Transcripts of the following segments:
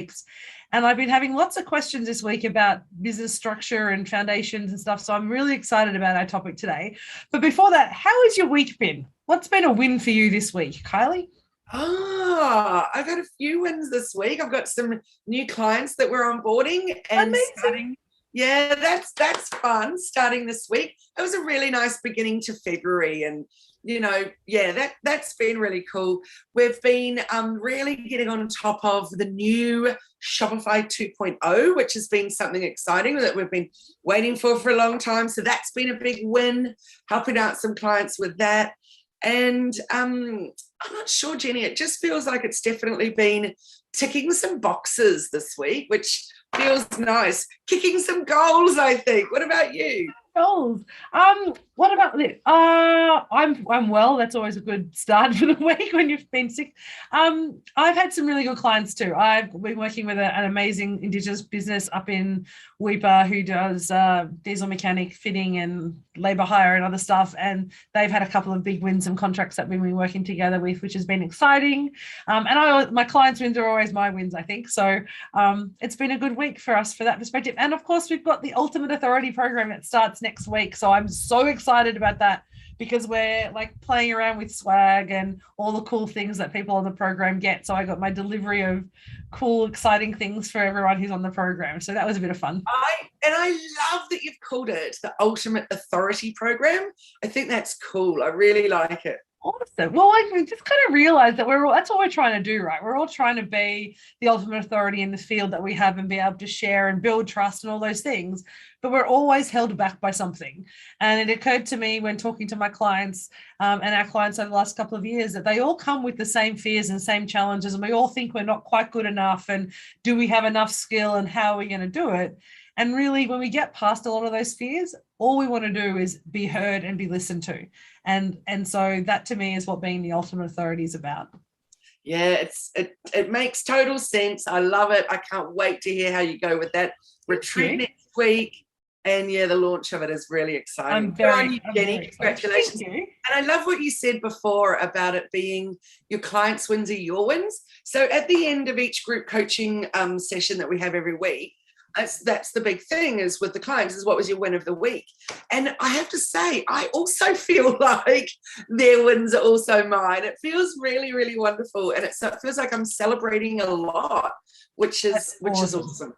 weeks. And I've been having lots of questions this week about business structure and foundations and stuff. So I'm really excited about our topic today. But before that, how has your week been? What's been a win for you this week, Kylie? I've had a few wins this week. I've got some new clients that we're onboarding and starting. Yeah, that's fun. Starting this week. It was a really nice beginning to February, and that's been really cool. We've been really getting on top of the new Shopify 2.0, which has been something exciting that we've been waiting for a long time. So that's been a big win, helping out some clients with that. And I'm not sure, Jenni, it just feels like it's definitely been ticking some boxes this week, which feels nice. Kicking some goals, I think. What about you? Goals. What about it? I'm well. That's always a good start for the week when you've been sick. I've had some really good clients too. I've been working with an amazing Indigenous business up in Weipa who does diesel mechanic fitting and labour hire and other stuff. And they've had a couple of big wins and contracts that we've been working together with, which has been exciting. My clients' wins are always my wins, I think. So it's been a good week for us for that perspective. And of course, we've got the Ultimate Authority program that starts next week. So I'm so excited about that because we're like playing around with swag and all the cool things that people on the program get. So I got my delivery of cool, exciting things for everyone who's on the program. So that was a bit of fun. I love that you've called it the Ultimate Authority program. I think that's cool. I really like it. Awesome. Well, I just kind of realized that that's what we're trying to do, right? We're all trying to be the ultimate authority in the field that we have and be able to share and build trust and all those things. But we're always held back by something. And it occurred to me when talking to my clients and our clients over the last couple of years that they all come with the same fears and same challenges. And we all think we're not quite good enough. And do we have enough skill and how are we going to do it? And really, when we get past a lot of those fears, all we want to do is be heard and be listened to. And so that to me is what being the ultimate authority is about. Yeah, it makes total sense. I love it. I can't wait to hear how you go with that retreat next week. And yeah, the launch of it is really exciting. I'm very Jenni. Congratulations. Thank you. And I love what you said before about it being your clients' wins are your wins. So at the end of each group coaching session that we have every week, that's the big thing is with the clients is what was your win of the week. And I have to say, I also feel like their wins are also mine. It feels really, really wonderful. And it feels like I'm celebrating a lot, which is awesome.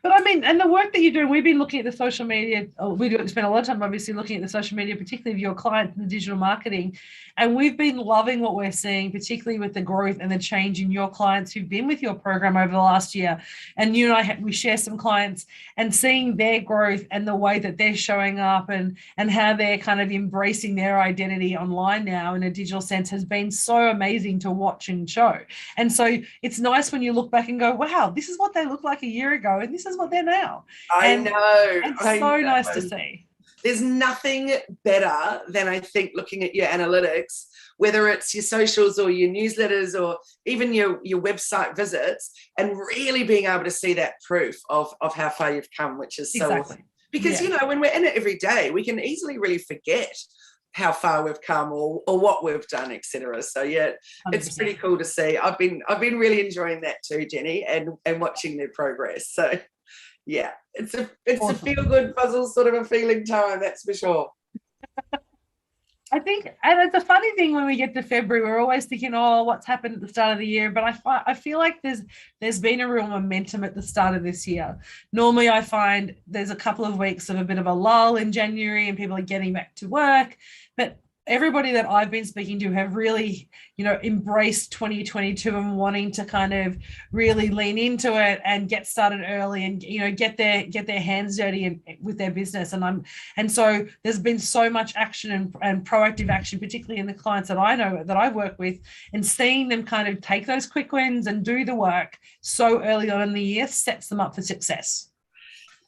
But I mean, and the work that you do, we've been looking at the social media. We do spend a lot of time, obviously, looking at the social media, particularly of your clients and the digital marketing. And we've been loving what we're seeing, particularly with the growth and the change in your clients who've been with your program over the last year. And you and I, we share some clients and seeing their growth and the way that they're showing up and how they're kind of embracing their identity online now in a digital sense has been so amazing to watch and show. And so it's nice when you look back and go, wow, this is what they looked like a year ago. And this is what they're now. I know. It's so nice to see. There's nothing better than I think looking at your analytics, whether it's your socials or your newsletters or even your website visits, and really being able to see that proof of how far you've come, which is so awesome. Because, when we're in it every day, we can easily really forget how far we've come or what we've done, etc. So yeah, 100%. It's pretty cool to see. I've been really enjoying that too, Jenni, and watching their progress. So yeah, it's awesome. A feel-good puzzle sort of a feeling time, that's for sure. I think, and it's a funny thing when we get to February, we're always thinking, oh, what's happened at the start of the year? But I feel like there's been a real momentum at the start of this year. Normally I find there's a couple of weeks of a bit of a lull in January and people are getting back to work. But everybody that I've been speaking to have really, embraced 2022 and wanting to kind of really lean into it and get started early and, get their hands dirty with their business. And so there's been so much action and proactive action, particularly in the clients that I know that I work with, and seeing them kind of take those quick wins and do the work so early on in the year sets them up for success.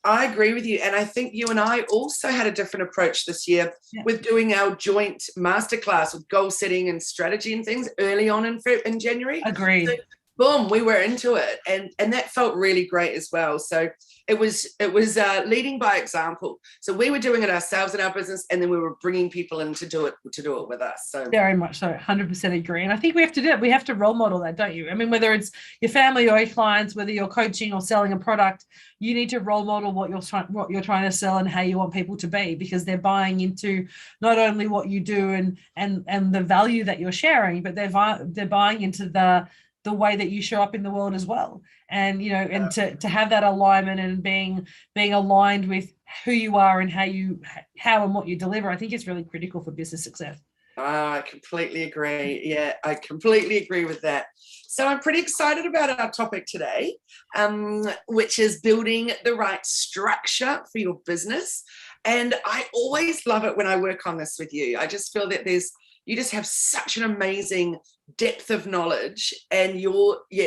I agree with you. And I think you and I also had a different approach this year with doing our joint masterclass with goal setting and strategy and things early on in January. Agreed. So boom, we were into it, and that felt really great as well. So it was leading by example. So we were doing it ourselves in our business, and then we were bringing people in to do it with us. So very much so, 100% agree. And I think we have to do it. We have to role model that, don't you? I mean, whether it's your family or your clients, whether you're coaching or selling a product, you need to role model what you're trying to sell and how you want people to be, because they're buying into not only what you do and the value that you're sharing, but they're buying into the way that you show up in the world as well. And, you know, and to have that alignment and being aligned with who you are and how and what you deliver, I think is really critical for business success. I completely agree. Yeah, I completely agree with that. So I'm pretty excited about our topic today, which is building the right structure for your business. And I always love it when I work on this with you. I just feel that you just have such an amazing depth of knowledge, and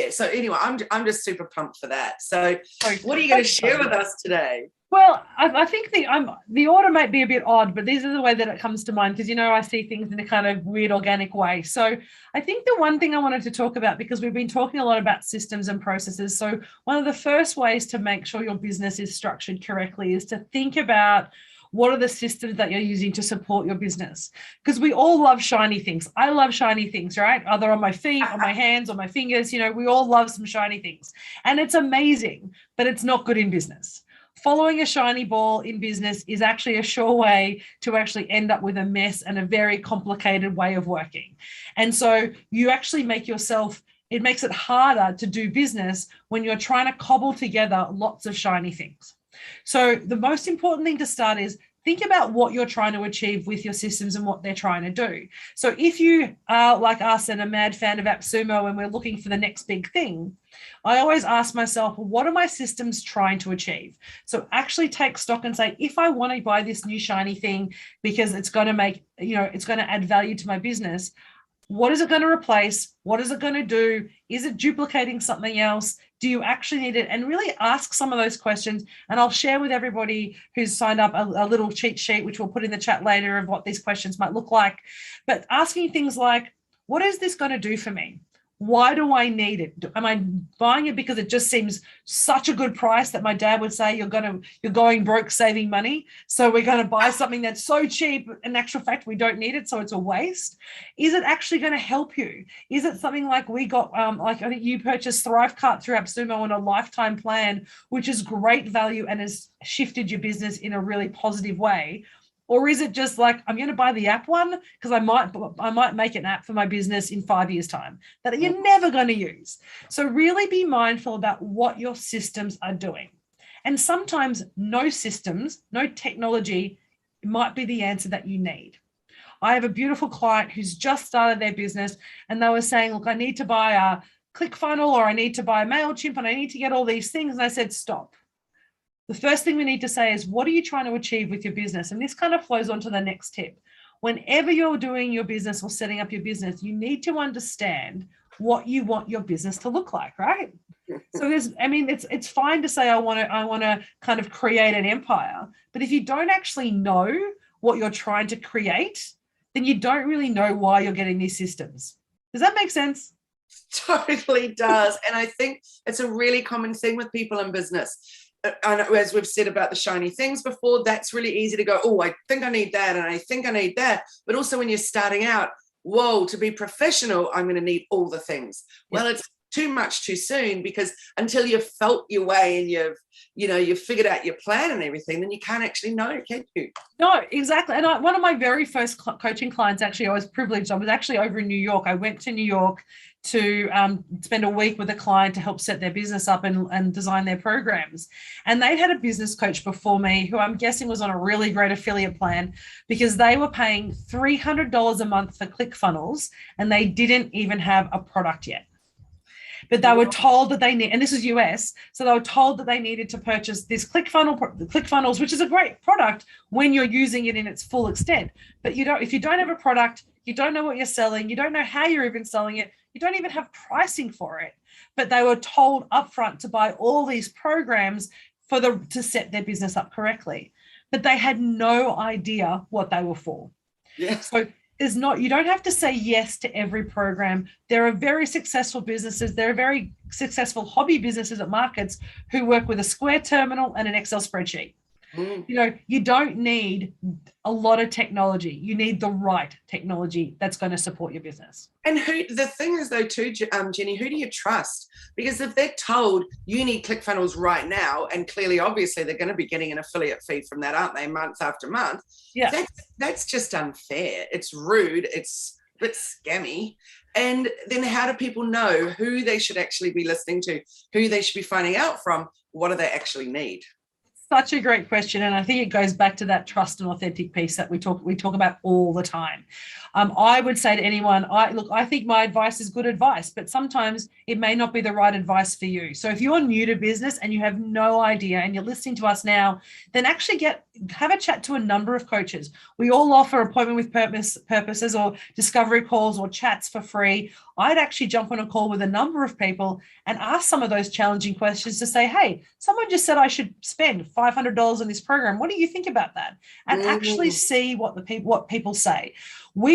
so anyway, I'm just super pumped for that. So what are you going to share with us today? Well, I think the order might be a bit odd, but these are the way that it comes to mind, because, you know, I see things in a kind of weird organic way. So I think the one thing I wanted to talk about, because we've been talking a lot about systems and processes. So one of the first ways to make sure your business is structured correctly is to think about what are the systems that you're using to support your business? Because we all love shiny things. I love shiny things, right? Either on my feet, on my hands, on my fingers. You know, we all love some shiny things. And it's amazing, but it's not good in business. Following a shiny ball in business is actually a sure way to actually end up with a mess and a very complicated way of working. And so you actually it makes it harder to do business when you're trying to cobble together lots of shiny things. So the most important thing to start is think about what you're trying to achieve with your systems and what they're trying to do. So if you are like us and a mad fan of AppSumo and we're looking for the next big thing, I always ask myself, what are my systems trying to achieve? So actually take stock and say, if I want to buy this new shiny thing because it's going to it's going to add value to my business, what is it going to replace? What is it going to do? Is it duplicating something else? Do you actually need it? And really ask some of those questions. And I'll share with everybody who's signed up a little cheat sheet, which we'll put in the chat later, of what these questions might look like. But asking things like, what is this going to do for me? Why do I need it? Am I buying it because it just seems such a good price that my dad would say you're going broke saving money, so we're going to buy something that's so cheap, in actual fact we don't need it, so it's a waste? Is it actually going to help you? Is it something like we got, like I think you purchased Thrivecart through AppSumo on a lifetime plan, which is great value and has shifted your business in a really positive way? Or is it just like, I'm going to buy the app one because I might make an app for my business in 5 years' time that you're never going to use? So really be mindful about what your systems are doing. And sometimes no systems, no technology might be the answer that you need. I have a beautiful client who's just started their business, and they were saying, look, I need to buy a ClickFunnels, or I need to buy MailChimp, and I need to get all these things. And I said, stop. The first thing we need to say is, what are you trying to achieve with your business? And this kind of flows on to the next tip. Whenever you're doing your business or setting up your business, you need to understand what you want your business to look like, right? So it's fine to say, I want to kind of create an empire. But if you don't actually know what you're trying to create, then you don't really know why you're getting these systems. Does that make sense? Totally does. And I think it's a really common thing with people in business. And as we've said about the shiny things before, that's really easy to go, oh, I think I need that, and I think I need that. But also when you're starting out, whoa, to be professional, I'm going to need all the things. Well, it's too much too soon, because until you've felt your way and you've figured out your plan and everything, then you can't actually know, can you? No, exactly. And one of my very first coaching clients, actually, I was privileged. I was actually over in New York. I went to New York to spend a week with a client to help set their business up and design their programs. And they'd had a business coach before me who I'm guessing was on a really great affiliate plan, because they were paying $300 a month for ClickFunnels and they didn't even have a product yet. But they were told that they need, and this is US, so they were told that they needed to purchase this ClickFunnels, which is a great product when you're using it in its full extent. But if you don't have a product, you don't know what you're selling, you don't know how you're even selling it, you don't even have pricing for it. But they were told upfront to buy all these programs to set their business up correctly. But they had no idea what they were for. Yeah. So you don't have to say yes to every program. There are very successful businesses. There are very successful hobby businesses at markets who work with a Square terminal and an Excel spreadsheet. You don't need a lot of technology. You need the right technology that's going to support your business. And the thing is though too, Jenni, who do you trust? Because if they're told you need ClickFunnels right now, and clearly obviously they're going to be getting an affiliate fee from that, aren't they, month after month? Yeah, that's just unfair. It's rude. It's a bit scammy. And then how do people know who they should actually be listening to, who they should be finding out from? What do they actually need? Such a great question, and I think it goes back to that trust and authentic piece that we talk about all the time. I would say to anyone, I think my advice is good advice, but sometimes it may not be the right advice for you. So if you're new to business and you have no idea and you're listening to us now, then actually have a chat to a number of coaches. We all offer appointment with purposes or discovery calls or chats for free. I'd actually jump on a call with a number of people and ask some of those challenging questions to say, hey, someone just said I should spend $500 on this program. What do you think about that? And actually see what people say.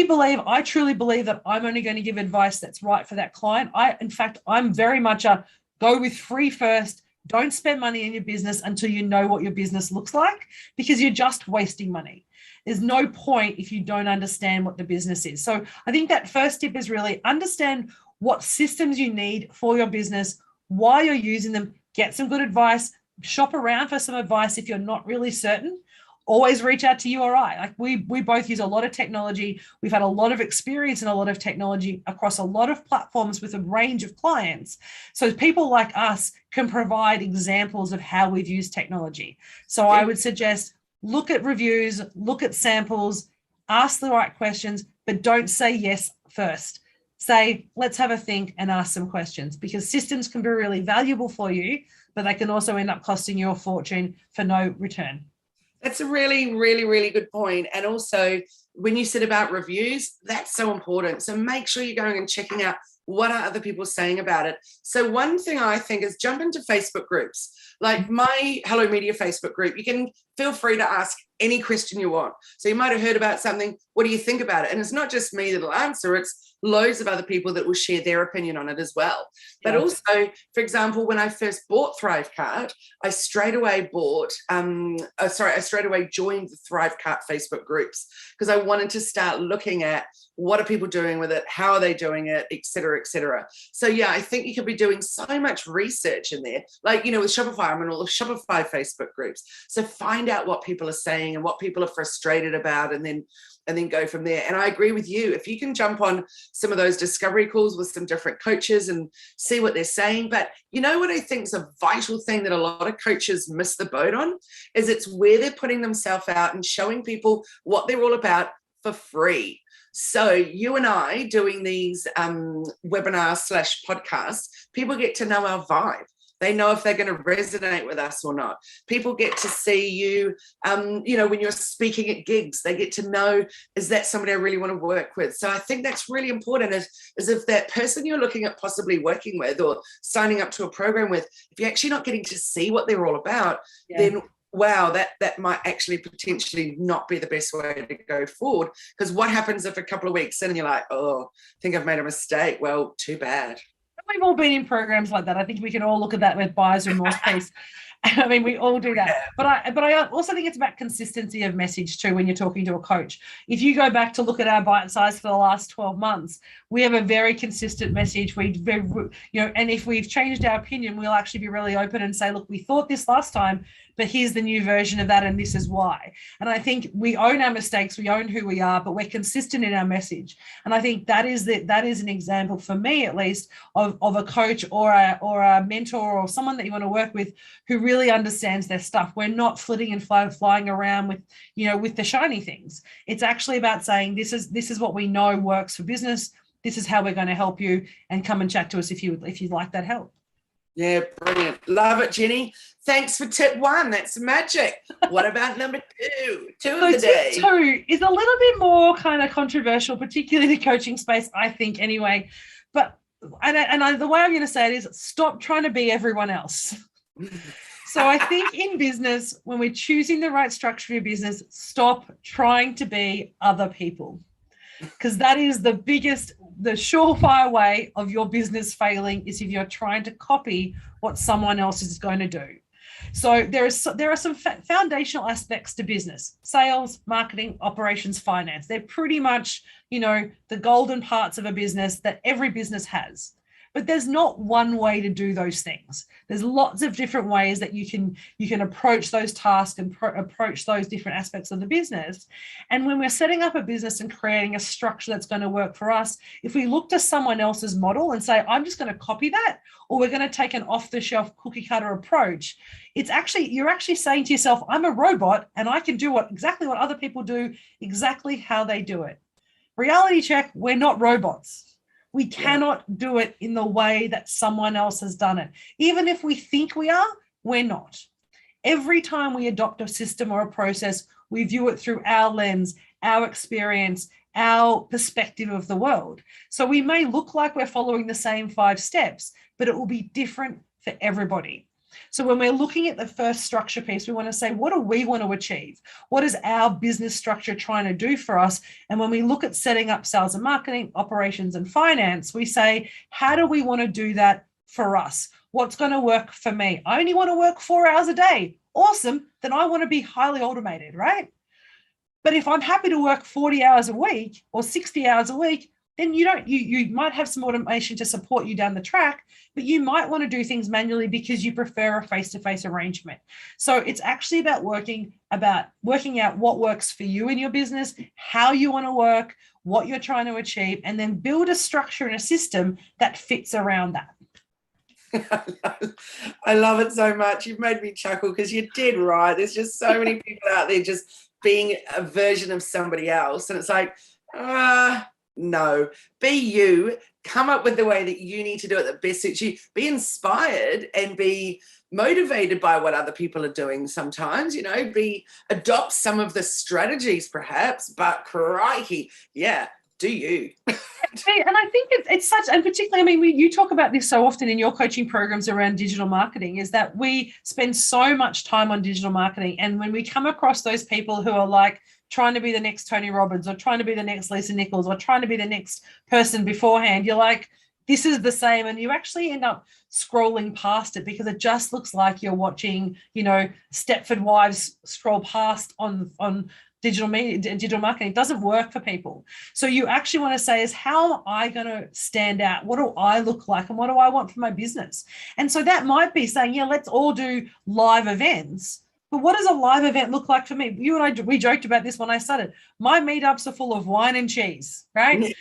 I truly believe that I'm only going to give advice that's right for that client. I'm very much a go with free first. Don't spend money in your business until you know what your business looks like, because you're just wasting money. There's no point if you don't understand what the business is. So I think that first tip is really understand what systems you need for your business, why you're using them, get some good advice, shop around for some advice if you're not really certain. Always reach out to URI. Like we both use a lot of technology. We've had a lot of experience in a lot of technology across a lot of platforms with a range of clients. So people like us can provide examples of how we've used technology. So I would suggest look at reviews, look at samples, ask the right questions, but don't say yes first. Say, let's have a think and ask some questions, because systems can be really valuable for you, but they can also end up costing you a fortune for no return. That's a really, really, really good point. And also when you said about reviews, that's so important. So make sure you're going and checking out what are other people saying about it. So one thing I think is jump into Facebook groups, like my Hello Media Facebook group. You can feel free to ask any question you want. So you might have heard about something. What do you think about it? And it's not just me that'll answer. It's loads of other people that will share their opinion on it as well. But also, for example, when I first bought Thrivecart, I straight away joined the Thrivecart Facebook groups, because I wanted to start looking at what are people doing with it, how are they doing it, et cetera, et cetera. So yeah, I think you could be doing so much research in there. Like, with Shopify, I'm in all the Shopify Facebook groups. So find out what people are saying and what people are frustrated about, and then go from there. And I agree with you. If you can jump on some of those discovery calls with some different coaches and see what they're saying. But you know what I think is a vital thing that a lot of coaches miss the boat on is it's where they're putting themselves out and showing people what they're all about for free. So you and I doing these webinars / podcasts, people get to know our vibe. They know if they're going to resonate with us or not. People get to see you, when you're speaking at gigs, they get to know, is that somebody I really want to work with? So I think that's really important, is if that person you're looking at possibly working with or signing up to a program with, if you're actually not getting to see what they're all about, then wow, that might actually potentially not be the best way to go forward. Because what happens if a couple of weeks in and you're like, oh, I think I've made a mistake? Well, too bad. We've all been in programs like that. I think we can all look at that with buyer's remorse piece. I mean, we all do that. But I also think it's about consistency of message too when you're talking to a coach. If you go back to look at our bite size for the last 12 months, we have a very consistent message. And if we've changed our opinion, we'll actually be really open and say, look, we thought this last time, but here's the new version of that, and this is why. And I think we own our mistakes, we own who we are, but we're consistent in our message. And I think that is an example for me, at least, of a coach or a mentor or someone that you want to work with who really understands their stuff. We're not flitting and flying around with the shiny things. It's actually about saying this is what we know works for business. This is how we're going to help you, and come and chat to us if you'd like that help. Yeah, brilliant. Love it, Jenni. Thanks for tip 1. That's magic. What about number 2? Two of the day. Tip 2 is a little bit more kind of controversial, particularly the coaching space, I think, anyway. But the way I'm going to say it is stop trying to be everyone else. So I think in business, when we're choosing the right structure for your business, stop trying to be other people. because that is the surefire way of your business failing is if you're trying to copy what someone else is going to do. So there are some foundational aspects to business: sales, marketing, operations, finance. They're pretty much, the golden parts of a business that every business has. But there's not one way to do those things. There's lots of different ways that you can approach those tasks and approach those different aspects of the business. And when we're setting up a business and creating a structure that's going to work for us, if we look to someone else's model and say, I'm just going to copy that, or we're going to take an off-the-shelf cookie-cutter approach, you're actually saying to yourself, I'm a robot and I can do exactly what other people do, exactly how they do it. Reality check, we're not robots. We cannot do it in the way that someone else has done it. Even if we think we are, we're not. Every time we adopt a system or a process, we view it through our lens, our experience, our perspective of the world. So we may look like we're following the same 5 steps, but it will be different for everybody. So when we're looking at the first structure piece, we want to say, what do we want to achieve? What is our business structure trying to do for us? And when we look at setting up sales and marketing, operations and finance, we say, how do we want to do that for us? What's going to work for me? I only want to work 4 hours a day. Awesome. Then I want to be highly automated, right? But if I'm happy to work 40 hours a week or 60 hours a week, then you might have some automation to support you down the track, but you might want to do things manually because you prefer a face-to-face arrangement. So it's actually about working out what works for you in your business, how you want to work, what you're trying to achieve, and then build a structure and a system that fits around that. I love it so much. You've made me chuckle because you did right. There's just so many people out there just being a version of somebody else. And it's like, no, be you. Come up with the way that you need to do it that best suits you. Be inspired and be motivated by what other people are doing sometimes, adopt some of the strategies perhaps, but crikey, do you. And I think it's such, and particularly, you talk about this so often in your coaching programs around digital marketing, is that we spend so much time on digital marketing. And when we come across those people who are like, trying to be the next Tony Robbins or trying to be the next Lisa Nichols or trying to be the next person beforehand, you're like, this is the same. And you actually end up scrolling past it because it just looks like you're watching, Stepford Wives scroll past on digital media, digital marketing. It doesn't work for people. So you actually want to say is, how am I going to stand out? What do I look like? And what do I want for my business? And so that might be saying, let's all do live events. But what does a live event look like for me? You and I, we joked about this when I started. My meetups are full of wine and cheese, right?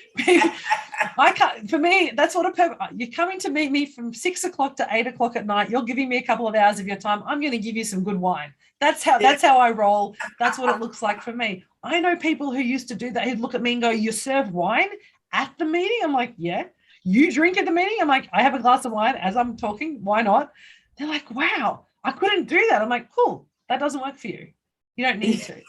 For me, that's what you're coming to meet me from 6 o'clock to 8 o'clock at night. You're giving me a couple of hours of your time. I'm going to give you some good wine. That's how I roll. That's what it looks like for me. I know people who used to do that, who'd look at me and go, you serve wine at the meeting? I'm like, yeah. You drink at the meeting? I'm like, I have a glass of wine as I'm talking. Why not? They're like, wow, I couldn't do that. I'm like, cool. That doesn't work for you. You don't need to.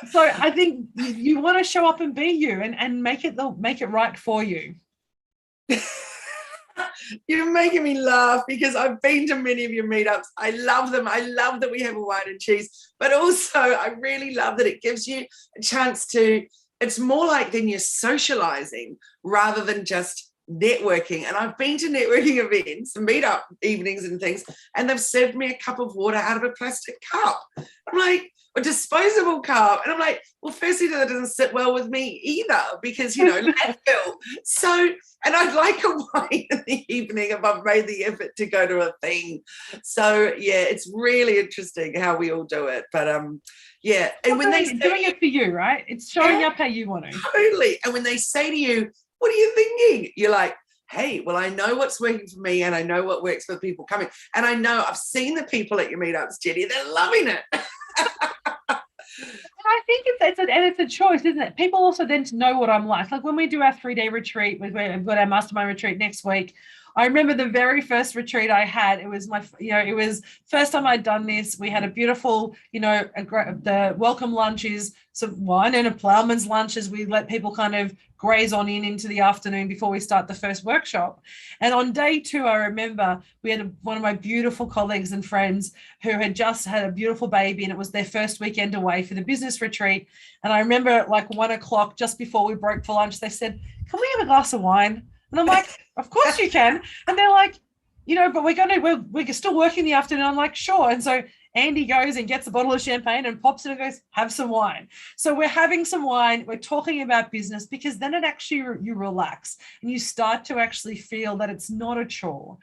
So I think you want to show up and be you and make it right for you. You're making me laugh because I've been to many of your meetups. I love them. I love that we have a wine and cheese, but also I really love that it gives you a chance to, it's more like then you're socializing rather than just networking. And I've been to networking events and meetup evenings and things, and they've served me a cup of water out of a plastic cup. I'm like, a disposable cup. And I'm like, well, firstly, that doesn't sit well with me either because, landfill. So, and I'd like a wine in the evening if I've made the effort to go to a thing. So, it's really interesting how we all do it. But, And when they're doing it for you, right? It's showing up how you want to. Totally. And when they say to you, what are you thinking? You're like, hey, well, I know what's working for me and I know what works for people coming. And I know I've seen the people at your meetups, Jenni, they're loving it. I think it's a choice, isn't it? People also then to know what I'm like. Like when we do our 3-day retreat, we've got our mastermind retreat next week. I remember the very first retreat I had. It was it was first time I'd done this. We had a beautiful, the welcome lunch is some wine and a ploughman's lunch as we let people kind of graze on into the afternoon before we start the first workshop. And on day 2, I remember we had one of my beautiful colleagues and friends who had just had a beautiful baby, and it was their first weekend away for the business retreat. And I remember at like 1 o'clock, just before we broke for lunch, they said, "Can we have a glass of wine?" And I'm like, "Of course you can." And they're like, "But we're still working the afternoon." I'm like, "Sure." And so Andy goes and gets a bottle of champagne and pops it and goes, "Have some wine." So we're having some wine. We're talking about business, because then it actually, you relax and you start to actually feel that it's not a chore.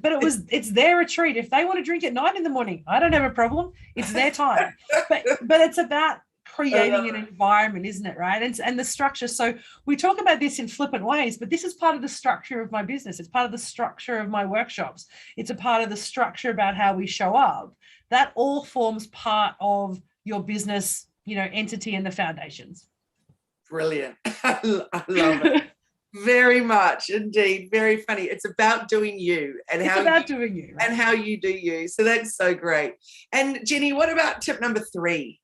But it's their retreat. If they want to drink at 9 in the morning, I don't have a problem. It's their time. But it's about creating an environment, isn't it, right? And the structure. So we talk about this in flippant ways, but this is part of the structure of my business. It's part of the structure of my workshops. It's a part of the structure about how we show up. That all forms part of your business, entity and the foundations. Brilliant. I love it. Very much indeed. Very funny. It's about doing you and doing you, right? And how you do you. So that's so great. And Jenni, what about tip number 3?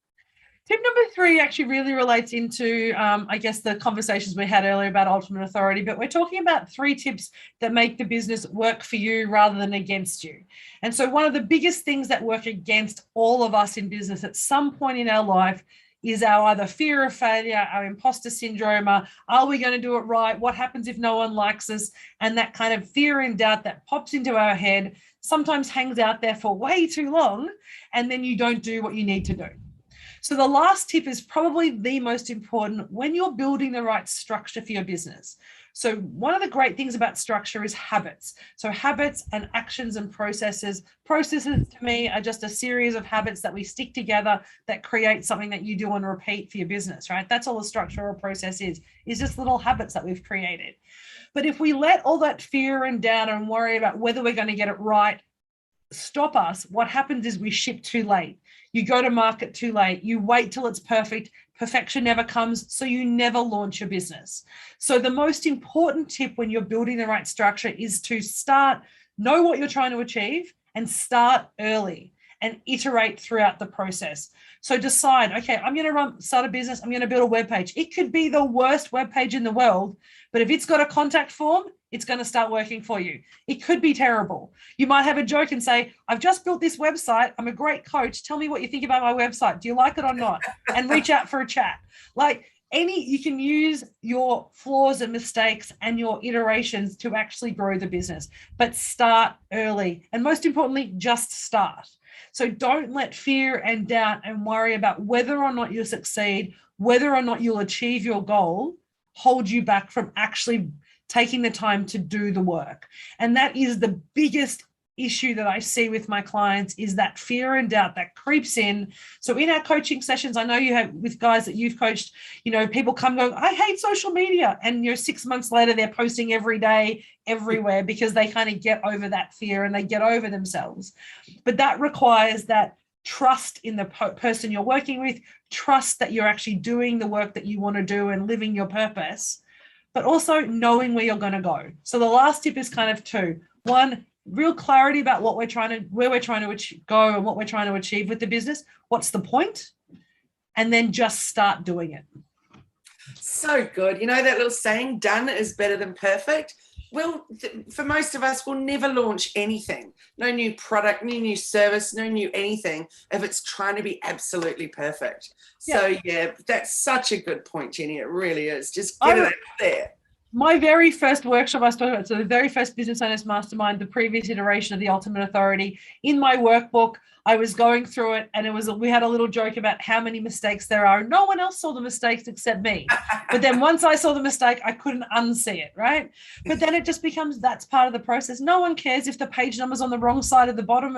Tip number 3 actually really relates into, I guess, the conversations we had earlier about ultimate authority, but we're talking about 3 tips that make the business work for you rather than against you. And so one of the biggest things that work against all of us in business at some point in our life is our either fear of failure, our imposter syndrome, are we going to do it right? What happens if no one likes us? And that kind of fear and doubt that pops into our head sometimes hangs out there for way too long, and then you don't do what you need to do. So the last tip is probably the most important when you're building the right structure for your business. So one of the great things about structure is habits. So habits and actions and processes. Processes to me are just a series of habits that we stick together that create something that you do and repeat for your business, right? That's all a structure or process is just little habits that we've created. But if we let all that fear and doubt and worry about whether we're going to get it right stop us, what happens is we ship too late. You go to market too late. You wait till it's perfect. Perfection never comes, so you never launch your business. So the most important tip when you're building the right structure is to know what you're trying to achieve and start early and iterate throughout the process. So decide, okay, I'm going to start a business. I'm going to build a web page. It could be the worst web page in the world, but if it's got a contact form, it's going to start working for you. It could be terrible. You might have a joke and say, "I've just built this website. I'm a great coach. Tell me what you think about my website. Do you like it or not?" And reach out for a chat. You can use your flaws and mistakes and your iterations to actually grow the business, but start early. And most importantly, just start. So don't let fear and doubt and worry about whether or not you'll succeed, whether or not you'll achieve your goal, hold you back from actually taking the time to do the work. And that is the biggest issue that I see with my clients, is that fear and doubt that creeps in. So in our coaching sessions, I know you have with guys that you've coached, people come going, "I hate social media." And 6 months later, they're posting every day, everywhere, because they kind of get over that fear and they get over themselves. But that requires that trust in the person you're working with, trust that you're actually doing the work that you want to do and living your purpose, but also knowing where you're going to go. So the last tip is kind of 2. 1, real clarity about where we're trying to go and what we're trying to achieve with the business. What's the point? And then just start doing it. So good. That little saying, done is better than perfect. Well, for most of us, we'll never launch anything. No new product, no new service, no new anything if it's trying to be absolutely perfect. Yeah. So, yeah, that's such a good point, Jenni. It really is. Just get it out there. My very first workshop I spoke about, so the very first Business Owners Mastermind, the previous iteration of the Ultimate Authority, in my workbook, I was going through it, and we had a little joke about how many mistakes there are. No one else saw the mistakes except me. But then once I saw the mistake, I couldn't unsee it, right? But then it just becomes, that's part of the process. No one cares if the page number's on the wrong side of the bottom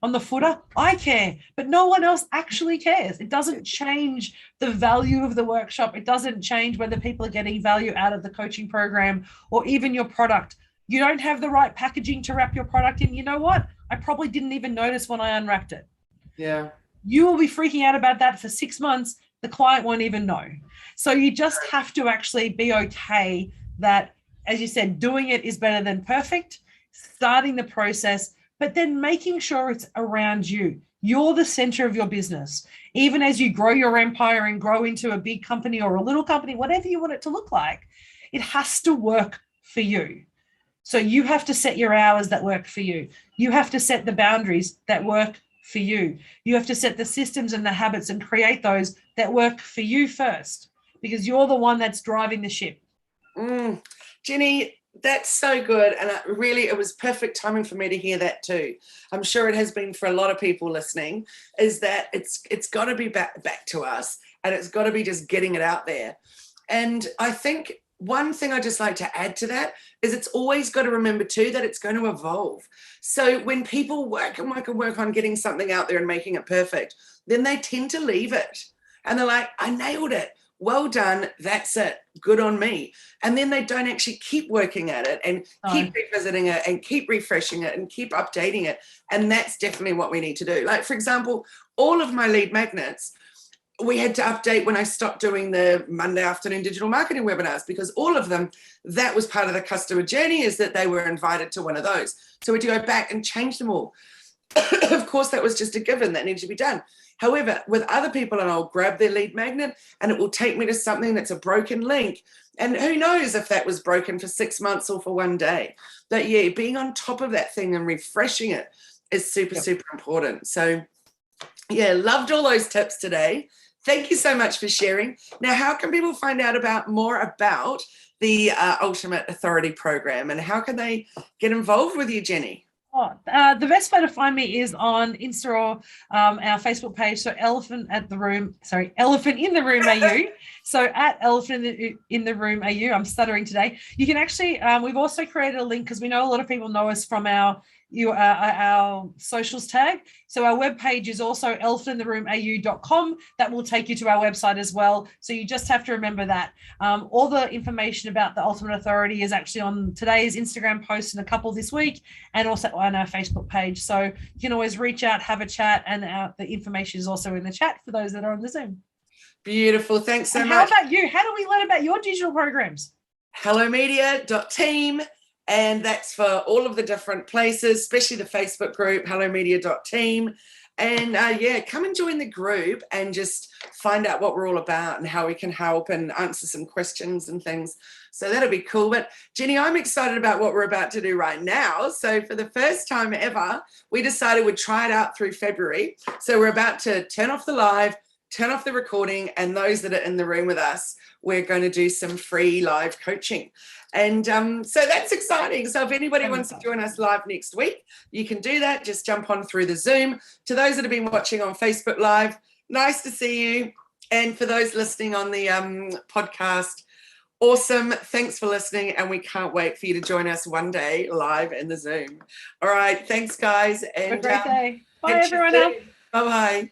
on the footer. I care, but no one else actually cares. It doesn't change the value of the workshop. It doesn't change whether people are getting value out of the coaching program or even your product. You don't have the right packaging to wrap your product in. You know what? I probably didn't even notice when I unwrapped it. Yeah. You will be freaking out about that for 6 months. The client won't even know. So you just have to actually be okay that, as you said, doing it is better than perfect, starting the process, but then making sure it's around you. You're the center of your business. Even as you grow your empire and grow into a big company or a little company, whatever you want it to look like, it has to work for you. So you have to set your hours that work for you. You have to set the boundaries that work for you. You have to set the systems and the habits and create those that work for you first, because you're the one that's driving the ship. Jenni, that's so good. And it was perfect timing for me to hear that too. I'm sure it has been for a lot of people listening, is that it's got to be back to us, and it's got to be just getting it out there. And I think one thing I just like to add to that is it's always got to remember too that it's going to evolve. So when people work on getting something out there and making it perfect, then they tend to leave it. And they're like, I nailed it. Well done. That's it. Good on me. And then they don't actually keep working at it and keep revisiting it and keep refreshing it and keep updating it. And that's definitely what we need to do. Like, for example, all of my lead magnets, we had to update when I stopped doing the Monday afternoon digital marketing webinars, because all of them, that was part of the customer journey, is that they were invited to one of those. So we had to go back and change them all. Of course, that was just a given that needed to be done. However, with other people, and I'll grab their lead magnet and it will take me to something that's a broken link. And who knows if that was broken for 6 months or for one day. But yeah, being on top of that thing and refreshing it is super, super important. So yeah, loved all those tips today. Thank you so much for sharing. Now, how can people find out more about the Ultimate Authority Program, and how can they get involved with you, Jenni? The best way to find me is on Insta or our Facebook page. So Elephant in the Room AU. So at Elephant in the Room AU. I'm stuttering today. You can actually, we've also created a link because we know a lot of people know us from our socials tag. So our webpage is also elephantintheroomau.com. That will take you to our website as well. So you just have to remember that. All the information about the Ultimate Authority is actually on today's Instagram post and a couple this week, and also on our Facebook page. So you can always reach out, have a chat, and the information is also in the chat for those that are on the Zoom. Beautiful. Thanks so much. How about you? How do we learn about your digital programs? hellomedia.team. And that's for all of the different places, especially the Facebook group, hellomedia.team. And come and join the group and just find out what we're all about and how we can help and answer some questions and things. So that'll be cool. But Jenni, I'm excited about what we're about to do right now. So for the first time ever, we decided we'd try it out through February. So we're about to turn off the live, turn off the recording, and those that are in the room with us, we're going to do some free live coaching. And so that's exciting. So if anybody wants to join us live next week, you can do that. Just jump on through the Zoom. To those that have been watching on Facebook Live, nice to see you. And for those listening on the podcast, awesome. Thanks for listening. And we can't wait for you to join us one day live in the Zoom. All right. Thanks, guys. And have a great day. Bye, everyone. Bye-bye.